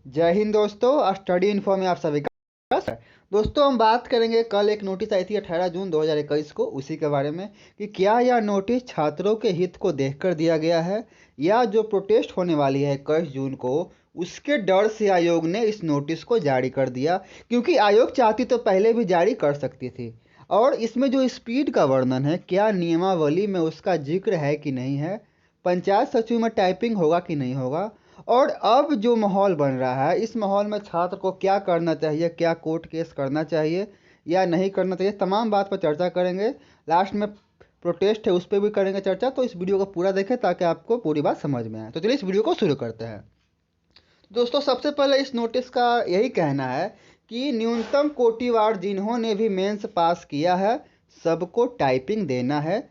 जय हिंद दोस्तों, study info में आप सभी का स्वागत है। दोस्तों हम बात करेंगे, कल एक नोटिस आई थी 18 जून 2021 को, उसी के बारे में कि क्या यह नोटिस छात्रों के हित को देखकर दिया गया है या जो प्रोटेस्ट होने वाली है 21 जून को उसके डर से आयोग ने इस नोटिस को जारी कर दिया। क्योंकि आयोग चाहती तो पहले भी जारी कर सकती थी। और इसमें जो स्पीड का वर्णन है, क्या नियमावली में उसका जिक्र है कि नहीं है, पंचायत सचिव में टाइपिंग होगा कि नहीं होगा, और अब जो माहौल बन रहा है इस माहौल में छात्र को क्या करना चाहिए, क्या कोर्ट केस करना चाहिए या नहीं करना चाहिए, तमाम बात पर चर्चा करेंगे। लास्ट में प्रोटेस्ट है उस पर भी करेंगे चर्चा। तो इस वीडियो को पूरा देखें ताकि आपको पूरी बात समझ में आए। तो चलिए इस वीडियो को शुरू करते हैं। दोस्तों सबसे पहले इस नोटिस का यही कहना है कि न्यूनतम कोटिवार जिन्होंने भी मेंस पास किया है सबको टाइपिंग देना है।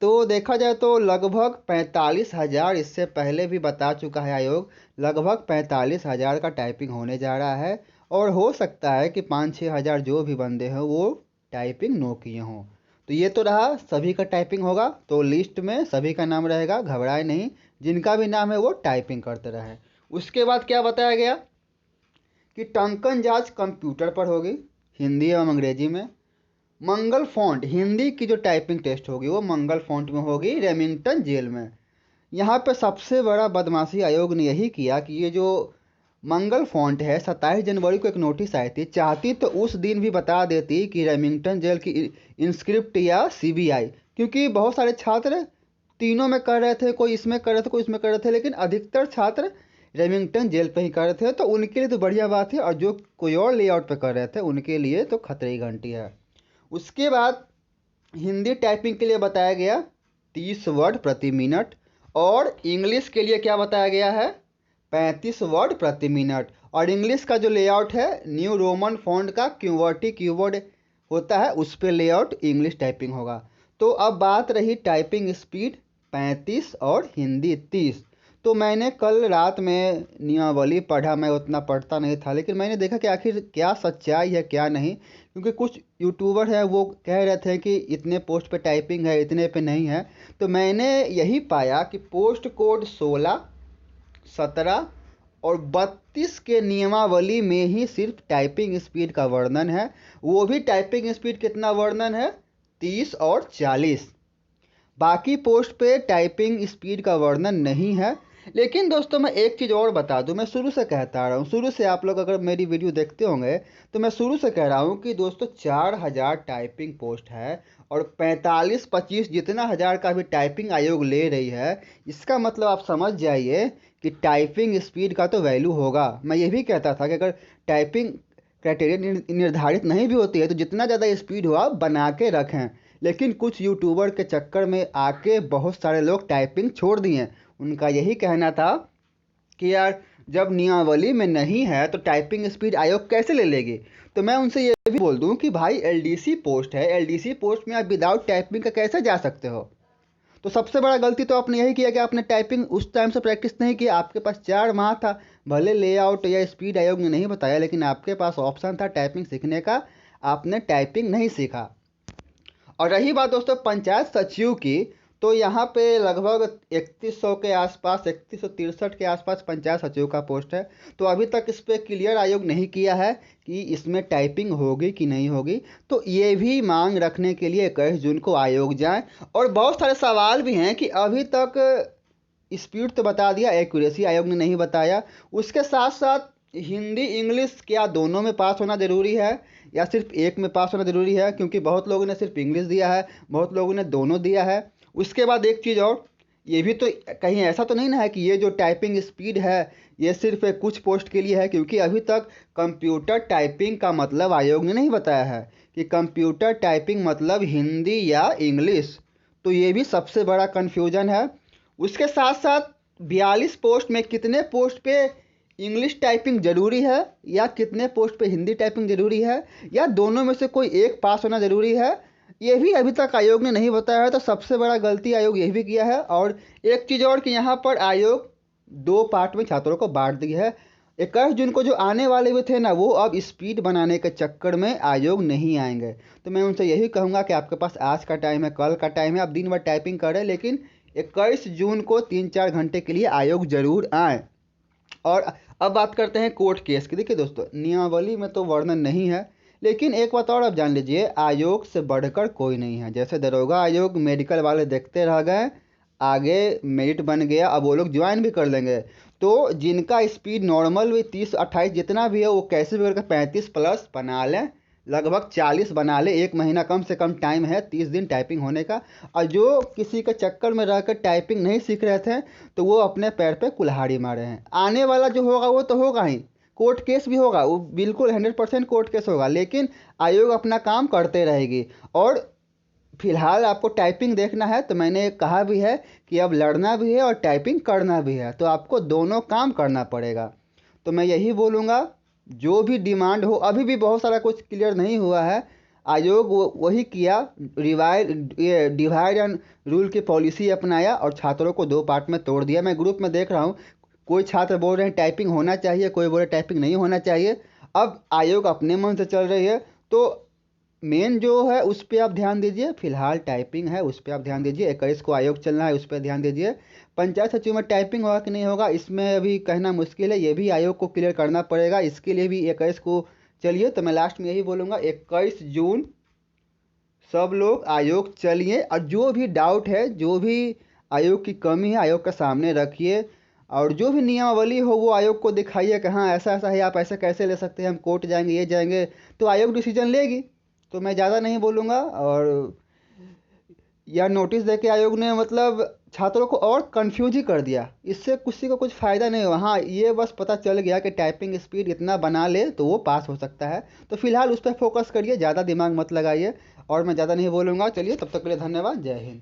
तो देखा जाए तो लगभग 45,000, इससे पहले भी बता चुका है आयोग, लगभग 45,000 का टाइपिंग होने जा रहा है। और हो सकता है कि 5-6 हज़ार जो भी बंदे हैं वो टाइपिंग नो किए हों। तो ये तो रहा, सभी का टाइपिंग होगा तो लिस्ट में सभी का नाम रहेगा, घबराए नहीं, जिनका भी नाम है वो टाइपिंग करते रहे। उसके बाद क्या बताया गया कि टंकन जांच कंप्यूटर पर होगी, हिंदी एवं अंग्रेजी में। मंगल फॉन्ट, हिंदी की जो टाइपिंग टेस्ट होगी वो मंगल फॉन्ट में होगी, रेमिंगटन जेल में। यहाँ पे सबसे बड़ा बदमाशी आयोग ने यही किया कि ये जो मंगल फॉन्ट है, 27 जनवरी को एक नोटिस आई थी, चाहती तो उस दिन भी बता देती कि रेमिंगटन जेल की इंस्क्रिप्ट या सीबीआई, क्योंकि बहुत सारे छात्र तीनों में कर रहे थे, कोई इसमें कर रहे थे कोई इसमें कर रहे थे, लेकिन अधिकतर छात्र रेमिंगटन जेल पे ही कर रहे थे। तो उनके लिए तो बढ़िया बात है, और जो कोई और लेआउट पे कर रहे थे उनके लिए तो खतरे की घंटी है। उसके बाद हिंदी टाइपिंग के लिए बताया गया 30 वर्ड प्रति मिनट, और इंग्लिश के लिए क्या बताया गया है, 35 वर्ड प्रति मिनट। और इंग्लिश का जो लेआउट है, न्यू रोमन फॉन्ट का क्यूवर्टी कीबोर्ड होता है उस पर लेआउट इंग्लिश टाइपिंग होगा। तो अब बात रही टाइपिंग स्पीड 35 और हिंदी 30। तो मैंने कल रात में नियमावली पढ़ा, मैं उतना पढ़ता नहीं था, लेकिन मैंने देखा कि आखिर क्या सच्चाई है क्या नहीं। क्योंकि कुछ यूट्यूबर हैं वो कह रहे थे कि इतने पोस्ट पे टाइपिंग है, इतने पे नहीं है। तो मैंने यही पाया कि पोस्ट कोड 16, 17 और 32 के नियमावली में ही सिर्फ टाइपिंग स्पीड का वर्णन है। वो भी टाइपिंग स्पीड कितना वर्णन है, 30 और 40। बाकी पोस्ट पे टाइपिंग स्पीड का वर्णन नहीं है। लेकिन दोस्तों मैं एक चीज़ और बता दूं, मैं शुरू से कहता आ रहा हूँ, शुरू से आप लोग अगर मेरी वीडियो देखते होंगे तो मैं शुरू से कह रहा हूँ कि दोस्तों 4,000 टाइपिंग पोस्ट है और 45-25 जितना हज़ार का भी टाइपिंग आयोग ले रही है। इसका मतलब आप समझ जाइए कि टाइपिंग स्पीड का तो वैल्यू होगा। मैं ये भी कहता था कि अगर टाइपिंग क्राइटेरिया निर्धारित नहीं भी होती है तो जितना ज़्यादा स्पीड हो आप बना के रखें। लेकिन कुछ यूट्यूबर के चक्कर में आके बहुत सारे लोग टाइपिंग छोड़ दिए। उनका यही कहना था कि यार जब नियमावली में नहीं है तो टाइपिंग स्पीड आयोग कैसे ले लेगी। तो मैं उनसे ये भी बोल दूं कि भाई एलडीसी पोस्ट है, एलडीसी पोस्ट में आप विदाउट टाइपिंग का कैसे जा सकते हो। तो सबसे बड़ा गलती तो आपने यही किया कि आपने टाइपिंग उस टाइम से प्रैक्टिस नहीं किया। आपके पास 4 माह था, भले लेआउट या स्पीड आयोग ने नहीं बताया, लेकिन आपके पास ऑप्शन था टाइपिंग सीखने का, आपने टाइपिंग नहीं सीखा। और रही बात दोस्तों पंचायत सचिव की, तो यहाँ पे लगभग 3100 के आसपास, 3163 के आसपास पंचायत सचिव का पोस्ट है। तो अभी तक इस पर क्लियर आयोग नहीं किया है कि इसमें टाइपिंग होगी कि नहीं होगी। तो ये भी मांग रखने के लिए 21 जून को आयोग जाए। और बहुत सारे सवाल भी हैं कि अभी तक स्पीड तो बता दिया, एक्यूरेसी आयोग ने नहीं बताया। उसके साथ साथ हिंदी इंग्लिश क्या दोनों में पास होना ज़रूरी है या सिर्फ एक में पास होना ज़रूरी है, क्योंकि बहुत लोगों ने सिर्फ इंग्लिश दिया है, बहुत लोगों ने दोनों दिया है। उसके बाद एक चीज़ और, ये भी तो कहीं ऐसा तो नहीं ना है कि ये जो टाइपिंग स्पीड है ये सिर्फ कुछ पोस्ट के लिए है, क्योंकि अभी तक कंप्यूटर टाइपिंग का मतलब आयोग ने नहीं बताया है कि कंप्यूटर टाइपिंग मतलब हिंदी या इंग्लिश। तो ये भी सबसे बड़ा कन्फ्यूजन है। उसके साथ साथ 42 पोस्ट में कितने पोस्ट पे इंग्लिश टाइपिंग ज़रूरी है या कितने पोस्ट पे हिंदी टाइपिंग ज़रूरी है, या दोनों में से कोई एक पास होना ज़रूरी है, ये भी अभी तक आयोग ने नहीं बताया है। तो सबसे बड़ा गलती आयोग यही भी किया है। और एक चीज़ और कि यहाँ पर आयोग 2 पार्ट में छात्रों को बांट दिया है। 21 जून को जो आने वाले भी थे ना, वो अब स्पीड बनाने के चक्कर में आयोग नहीं आएंगे। तो मैं उनसे यही कहूँगा कि आपके पास आज का टाइम है, कल का टाइम है, आप दिन भर टाइपिंग करें, लेकिन 21 जून को 3-4 घंटे के लिए आयोग ज़रूर आए। और अब बात करते हैं कोर्ट केस की। देखिए दोस्तों, नियमावली में तो वर्णन नहीं है, लेकिन एक बात और आप जान लीजिए, आयोग से बढ़कर कोई नहीं है। जैसे दरोगा आयोग मेडिकल वाले देखते रह गए, आगे मेरिट बन गया, अब वो लोग ज्वाइन भी कर लेंगे। तो जिनका स्पीड नॉर्मल भी 30-28 जितना भी है, वो कैसे भी करके 35 प्लस बना लें, लगभग 40 बना ले। एक महीना कम से कम टाइम है, 30 दिन टाइपिंग होने का। और जो किसी के चक्कर में रहकर टाइपिंग नहीं सीख रहे थे, तो वो अपने पैर पे कुल्हाड़ी मारे हैं। आने वाला जो होगा वो तो होगा ही, कोर्ट केस भी होगा, वो बिल्कुल 100% कोर्ट केस होगा, लेकिन आयोग अपना काम करते रहेगी। और फिलहाल आपको टाइपिंग देखना है तो मैंने कहा भी है कि अब लड़ना भी है और टाइपिंग करना भी है, तो आपको दोनों काम करना पड़ेगा। तो मैं यही बोलूँगा, जो भी डिमांड हो, अभी भी बहुत सारा कुछ क्लियर नहीं हुआ है। आयोग वही किया, ये डिवाइड एंड रूल की पॉलिसी अपनाया और छात्रों को दो पार्ट में तोड़ दिया। मैं ग्रुप में देख रहा हूँ, कोई छात्र बोल रहे हैं टाइपिंग होना चाहिए, कोई बोल रहे टाइपिंग नहीं होना चाहिए। अब आयोग अपने मन से चल रही है, तो मेन जो है उस पर आप ध्यान दीजिए। फिलहाल टाइपिंग है, उस पर आप ध्यान दीजिए। 21 को आयोग चलना है, उस पर ध्यान दीजिए। पंचायत सचिव में टाइपिंग होगा कि नहीं होगा, इसमें अभी कहना मुश्किल है, ये भी आयोग को क्लियर करना पड़ेगा। इसके लिए भी 21 को चलिए। तो मैं लास्ट में यही बोलूँगा, 21 जून सब लोग आयोग चलिए, और जो भी डाउट है, जो भी आयोग की कमी है, आयोग के सामने रखिए। और जो भी नियमावली हो वो आयोग को दिखाइए कि हाँ ऐसा ऐसा है, आप ऐसे कैसे ले सकते हैं, हम कोर्ट जाएंगे, ये जाएंगे, तो आयोग डिसीजन लेगी। तो मैं ज़्यादा नहीं बोलूँगा। और या नोटिस दे के आयोग ने मतलब छात्रों को और कंफ्यूज ही कर दिया, इससे किसी को कुछ फ़ायदा नहीं हुआ। हाँ, ये बस पता चल गया कि टाइपिंग स्पीड इतना बना ले तो वो पास हो सकता है। तो फिलहाल उस पर फोकस करिए, ज़्यादा दिमाग मत लगाइए। और मैं ज़्यादा नहीं बोलूँगा। चलिए, तब तक के लिए धन्यवाद। जय हिंद।